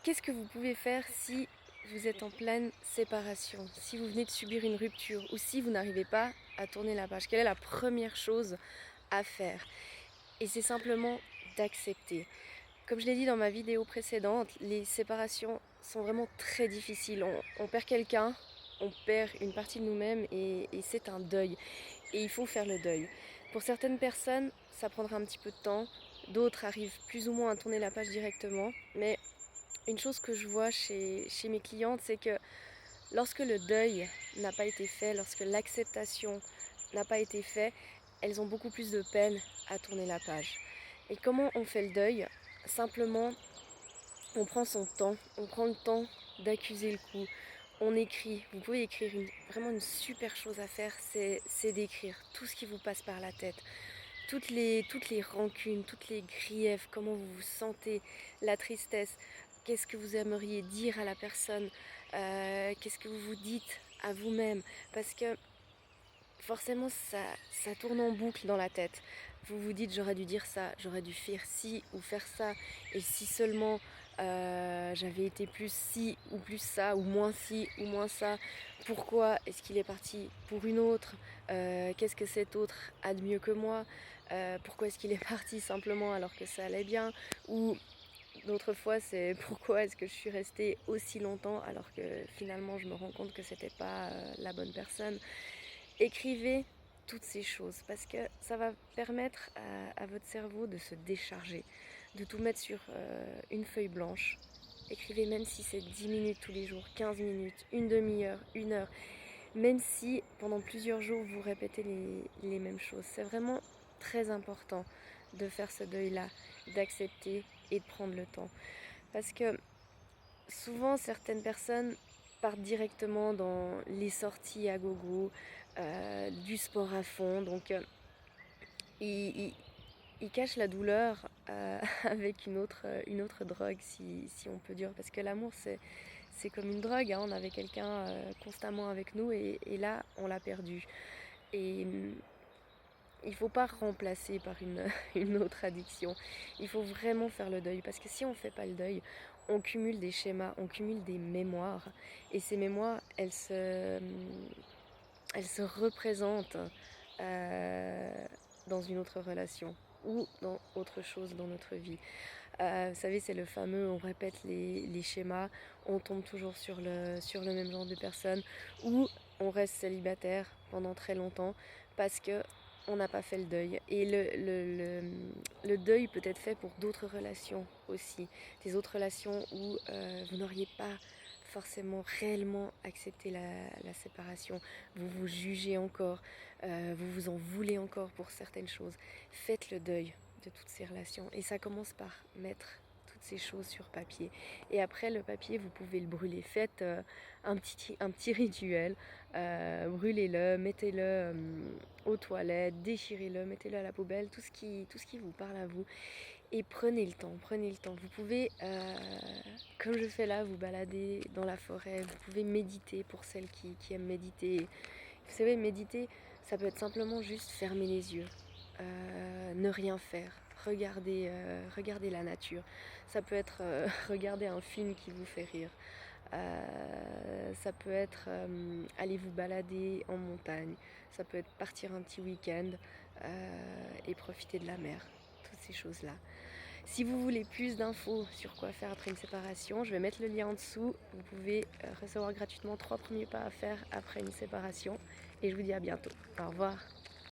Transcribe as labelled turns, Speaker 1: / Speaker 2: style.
Speaker 1: Qu'est-ce que vous pouvez faire si vous êtes en pleine séparation, si vous venez de subir une rupture ou si vous n'arrivez pas à tourner la page? Quelle est la première chose à faire? Et c'est simplement d'accepter. Comme je l'ai dit dans ma vidéo précédente, les séparations sont vraiment très difficiles. On perd quelqu'un, on perd une partie de nous-mêmes et c'est un deuil. Et il faut faire le deuil. Pour certaines personnes, ça prendra un petit peu de temps. D'autres arrivent plus ou moins à tourner la page directement. Mais une chose que je vois chez mes clientes, c'est que lorsque le deuil n'a pas été fait, lorsque l'acceptation n'a pas été faite, elles ont beaucoup plus de peine à tourner la page. Et comment on fait le deuil? Simplement, on prend son temps, on prend le temps d'accuser le coup. On écrit, vous pouvez écrire, vraiment une super chose à faire, c'est d'écrire tout ce qui vous passe par la tête. Toutes les rancunes, toutes les griefs, comment vous vous sentez, la tristesse, qu'est-ce que vous aimeriez dire à la personne, qu'est-ce que vous vous dites à vous-même, parce que forcément ça tourne en boucle dans la tête. Vous vous dites j'aurais dû dire ça, j'aurais dû faire ci ou faire ça, et si seulement j'avais été plus ci ou plus ça, ou moins ci ou moins ça, pourquoi est-ce qu'il est parti pour une autre, qu'est-ce que cet autre a de mieux que moi, pourquoi est-ce qu'il est parti simplement alors que ça allait bien, ou d'autres fois c'est pourquoi est-ce que je suis restée aussi longtemps alors que finalement je me rends compte que c'était pas la bonne personne. Écrivez toutes ces choses parce que ça va permettre à votre cerveau de se décharger, de tout mettre sur une feuille blanche. Écrivez même si c'est 10 minutes tous les jours, 15 minutes, une demi-heure, une heure, même si pendant plusieurs jours vous répétez les mêmes choses. C'est vraiment très important de faire ce deuil-là, d'accepter et de prendre le temps. Parce que souvent certaines personnes partent directement dans les sorties à gogo, du sport à fond, donc ils, ils cachent la douleur avec une autre drogue, si on peut dire, parce que l'amour c'est comme une drogue, hein. On avait quelqu'un constamment avec nous et là on l'a perdu. Et il ne faut pas remplacer par une autre addiction. Il faut vraiment faire le deuil. Parce que si on ne fait pas le deuil, on cumule des schémas, on cumule des mémoires. Et ces mémoires, elles se représentent euh, dans une autre relation ou dans autre chose dans notre vie. Vous savez, c'est le fameux, on répète les schémas, on tombe toujours sur le même genre de personne, ou on reste célibataire pendant très longtemps parce que on n'a pas fait le deuil. Et le deuil peut être fait pour d'autres relations aussi, des autres relations où vous n'auriez pas forcément réellement accepté la séparation, vous vous jugez encore, vous vous en voulez encore pour certaines choses. Faites le deuil de toutes ces relations. Et ça commence par mettre toutes ces choses sur papier. Et après, le papier, vous pouvez le brûler. Faites un petit rituel. Brûlez-le, mettez-le aux toilettes, déchirez-le, mettez-le à la poubelle, tout ce qui vous parle à vous. Et prenez le temps, prenez le temps. Vous pouvez, comme je fais là, vous balader dans la forêt. Vous pouvez méditer pour celles qui aiment méditer. Vous savez, méditer, ça peut être simplement juste fermer les yeux, ne rien faire, regarder la nature. Ça peut être regarder un film qui vous fait rire. Ça peut être aller vous balader en montagne. Ça peut être partir un petit week-end et profiter de la mer. Toutes ces choses-là. Si vous voulez plus d'infos sur quoi faire après une séparation, je vais mettre le lien en dessous. Vous pouvez recevoir gratuitement 3 premiers pas à faire après une séparation. Et je vous dis à bientôt. Au revoir.